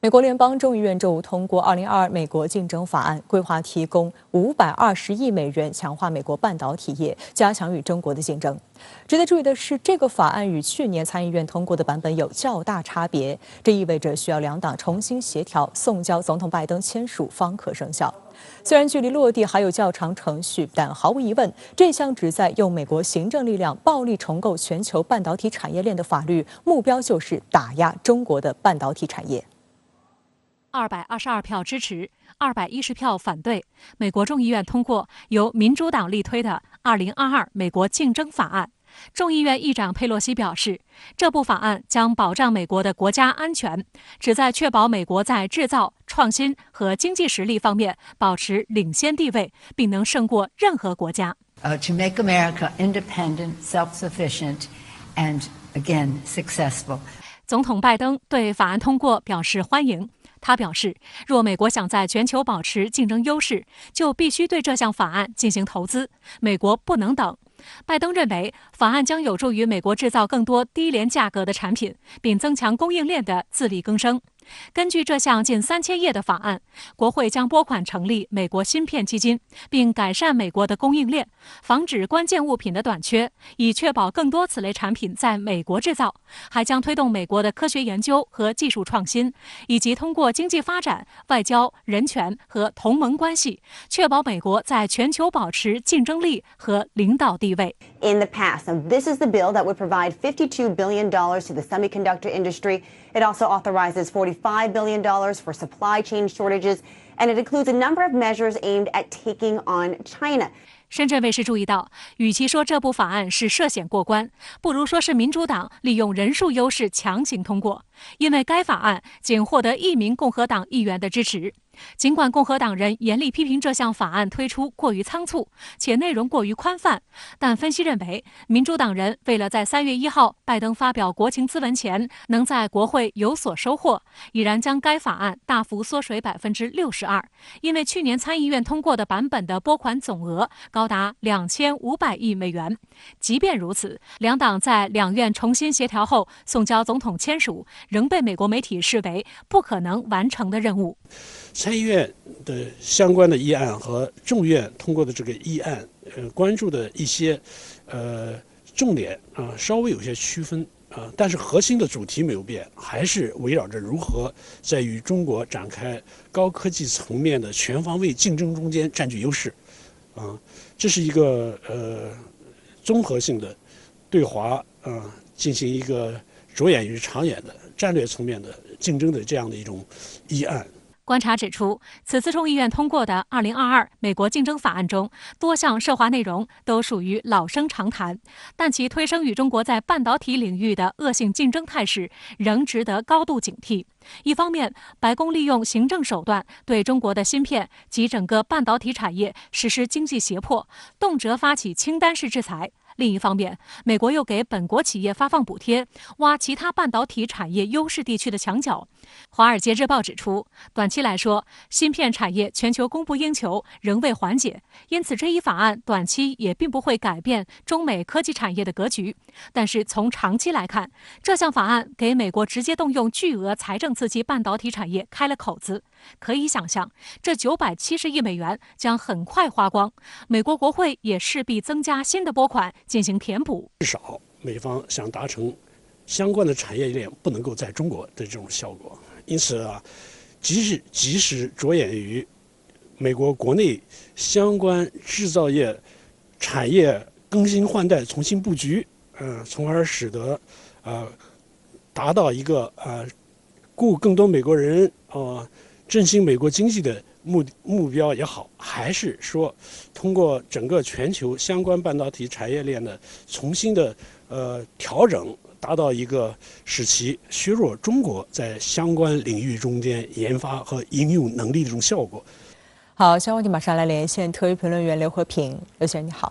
美国联邦众议院周五通过2022美国竞争法案，规划提供520亿美元，强化美国半导体业，加强与中国的竞争。值得注意的是，这个法案与去年参议院通过的版本有较大差别，这意味着需要两党重新协调，送交总统拜登签署方可生效。虽然距离落地还有较长程序，但毫无疑问，这项旨在用美国行政力量暴力重构全球半导体产业链的法律，目标就是打压中国的半导体产业。222票支持，210票反对，美国众议院通过由民主党力推的2022美国竞争法案。众议院议长佩洛西表示，这部法案将保障美国的国家安全，旨在确保美国在制造、创新和经济实力方面保持领先地位，并能胜过任何国家。To make America independent, self-sufficient, and again successful. 总统拜登对法案通过表示欢迎。他表示，若美国想在全球保持竞争优势，就必须对这项法案进行投资，美国不能等。拜登认为，法案将有助于美国制造更多低廉价格的产品，并增强供应链的自力更生。根据这项近3000页的法案，国会将拨款成立美国芯片基金，并改善美国的供应链，防止关键物品的短缺，以确保更多此类产品在美国制造。还将推动美国的科学研究和技术创新，以及通过经济发展、外交、人权和同盟关系，确保美国在全球保持竞争力和领导地位。In the past, now this is the bill that would provide $52 billion to the semiconductor industry. It also authorizes $45 billion for supply chain shortages, and it includes a number of measures aimed at taking on China. 深圳卫视注意到，与其说这部法案是涉险过关，不如说是民主党利用人数优势强行通过，因为该法案仅获得1名共和党议员的支持。尽管共和党人严厉批评这项法案推出过于仓促，且内容过于宽泛，但分析认为，民主党人为了在3月1号拜登发表国情咨文前能在国会有所收获，已然将该法案大幅缩水62%，因为去年参议院通过的版本的拨款总额高达2500亿美元。即便如此，两党在两院重新协调后送交总统签署，仍被美国媒体视为不可能完成的任务。参议院的相关的议案和众院通过的这个议案，关注的一些重点稍微有些区分但是核心的主题没有变，还是围绕着如何在与中国展开高科技层面的全方位竞争中间占据优势这是一个综合性的对华进行一个着眼于长远的战略层面的竞争的这样的一种议案。观察指出，此次众议院通过的2022美国竞争法案中，多项涉华内容都属于老生常谈，但其推升与中国在半导体领域的恶性竞争态势仍值得高度警惕。一方面，白宫利用行政手段对中国的芯片及整个半导体产业实施经济胁迫，动辄发起清单式制裁。另一方面，美国又给本国企业发放补贴，挖其他半导体产业优势地区的墙角。《华尔街日报》指出，短期来说，芯片产业全球供不应求仍未缓解，因此这一法案短期也并不会改变中美科技产业的格局。但是从长期来看，这项法案给美国直接动用巨额财政刺激半导体产业开了口子。可以想象，这970亿美元将很快花光，美国国会也势必增加新的拨款进行填补。至少美方想达成相关的产业链不能够在中国的这种效果，因此即使着眼于美国国内相关制造业产业更新换代、重新布局，从而使得达到一个雇更多美国人振兴美国经济的目标也好，还是说通过整个全球相关半导体产业链的重新的调整，达到一个使其削弱中国在相关领域中间研发和应用能力的这种效果。好，相关问题马上来连线特约评论员刘和平。刘先生你好。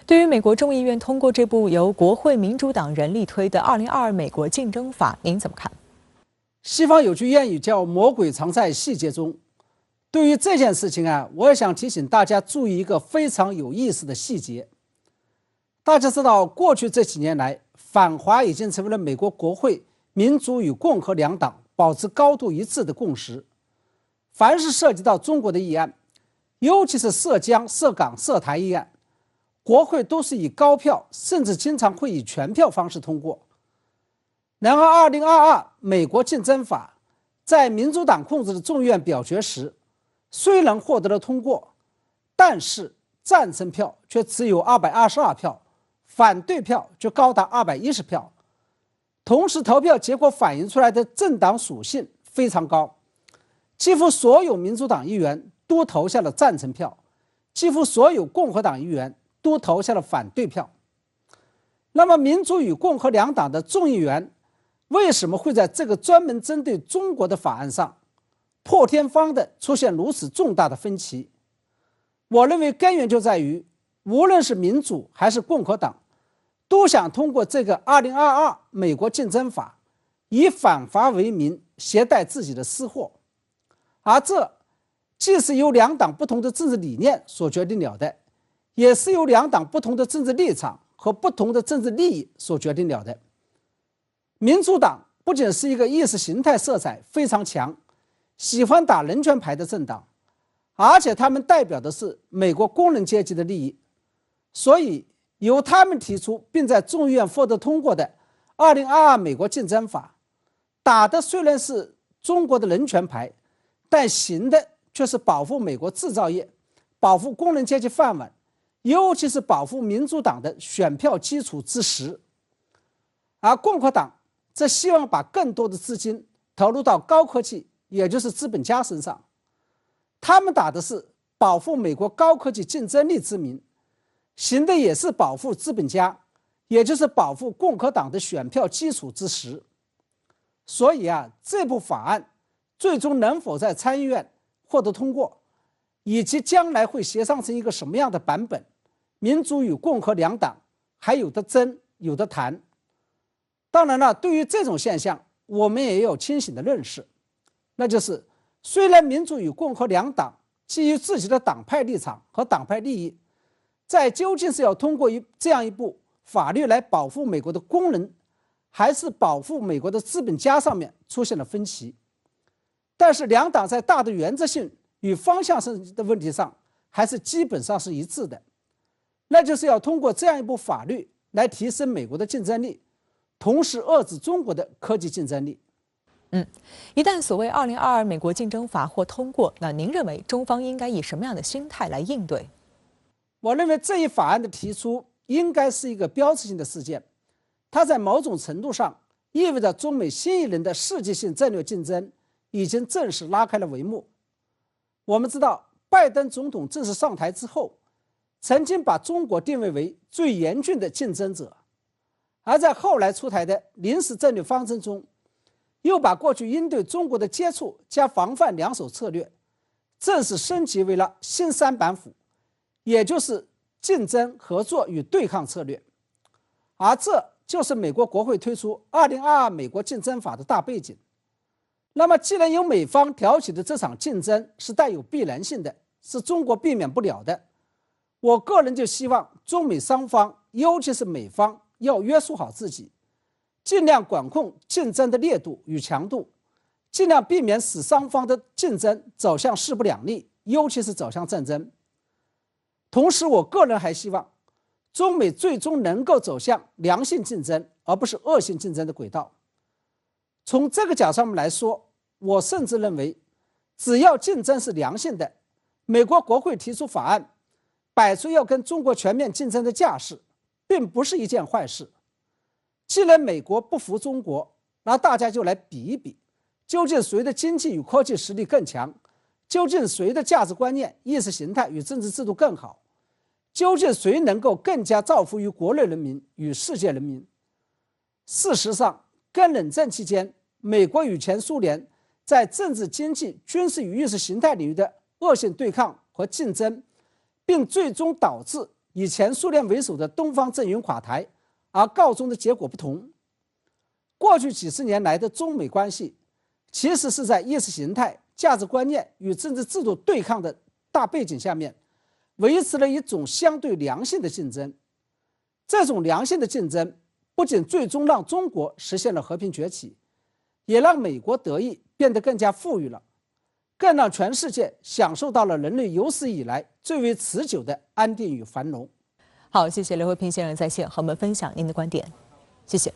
对于美国众议院通过这部由国会民主党人力推的2022美国竞争法，您怎么看？西方有句谚语叫"魔鬼藏在细节中"。对于这件事情我也想提醒大家注意一个非常有意思的细节。大家知道，过去这几年来，反华已经成为了美国国会民主与共和两党保持高度一致的共识。凡是涉及到中国的议案，尤其是涉疆、涉港、涉台议案，国会都是以高票，甚至经常会以全票方式通过。然而2022美国竞争法在民主党控制的众议院表决时，虽然获得了通过，但是赞成票却只有222票，反对票却高达210票。同时投票结果反映出来的政党属性非常高，几乎所有民主党议员都投下了赞成票，几乎所有共和党议员都投下了反对票。那么民主与共和两党的众议员为什么会在这个专门针对中国的法案上破天荒地出现如此重大的分歧？我认为根源就在于，无论是民主还是共和党，都想通过这个2022美国竞争法，以反华为名，携带自己的私货。而这既是由两党不同的政治理念所决定了的，也是由两党不同的政治立场和不同的政治利益所决定了的。民主党不仅是一个意识形态色彩非常强、喜欢打人权牌的政党，而且他们代表的是美国工人阶级的利益，所以由他们提出并在众议院获得通过的2022美国竞争法，打的虽然是中国的人权牌，但行的却是保护美国制造业、保护工人阶级饭碗，尤其是保护民主党的选票基础之实。而共和党则希望把更多的资金投入到高科技，也就是资本家身上。他们打的是保护美国高科技竞争力之名，行的也是保护资本家，也就是保护共和党的选票基础之实。所以这部法案最终能否在参议院获得通过，以及将来会协商成一个什么样的版本，民主与共和两党还有的争，有的谈。当然了，对于这种现象，我们也有清醒的认识，那就是虽然民主与共和两党基于自己的党派立场和党派利益，在究竟是要通过这样一部法律来保护美国的工人，还是保护美国的资本家上面出现了分歧，但是两党在大的原则性与方向性的问题上还是基本上是一致的，那就是要通过这样一部法律来提升美国的竞争力，同时遏制中国的科技竞争力。一旦所谓2022美国竞争法获通过，那您认为中方应该以什么样的心态来应对？我认为这一法案的提出应该是一个标志性的事件，它在某种程度上意味着中美新一轮的世界性战略竞争已经正式拉开了帷幕。我们知道，拜登总统正式上台之后，曾经把中国定位为最严峻的竞争者，而在后来出台的临时战略方针中，又把过去应对中国的接触加防范两手策略正式升级为了新三板斧，也就是竞争、合作与对抗策略。而这就是美国国会推出2022美国竞争法的大背景。那么既然由美方挑起的这场竞争是带有必然性的，是中国避免不了的，我个人就希望中美双方，尤其是美方，要约束好自己，尽量管控竞争的烈度与强度，尽量避免使双方的竞争走向势不两立，尤其是走向战争。同时我个人还希望中美最终能够走向良性竞争，而不是恶性竞争的轨道。从这个角度上面来说，我甚至认为只要竞争是良性的，美国国会提出法案摆出要跟中国全面竞争的架势，并不是一件坏事。既然美国不服中国，那大家就来比一比，究竟谁的经济与科技实力更强，究竟谁的价值观念、意识形态与政治制度更好，究竟谁能够更加造福于国内人民与世界人民。事实上，跟冷战期间美国与前苏联在政治、经济、军事与意识形态领域的恶性对抗和竞争，并最终导致以前苏联为首的东方阵营垮台而告终的结果不同。过去几十年来的中美关系，其实是在意识形态、价值观念与政治制度对抗的大背景下面，维持了一种相对良性的竞争。这种良性的竞争不仅最终让中国实现了和平崛起，也让美国得以变得更加富裕了，更让全世界享受到了人类有史以来最为持久的安定与繁荣。好，谢谢刘和平先生在线和我们分享您的观点，谢谢。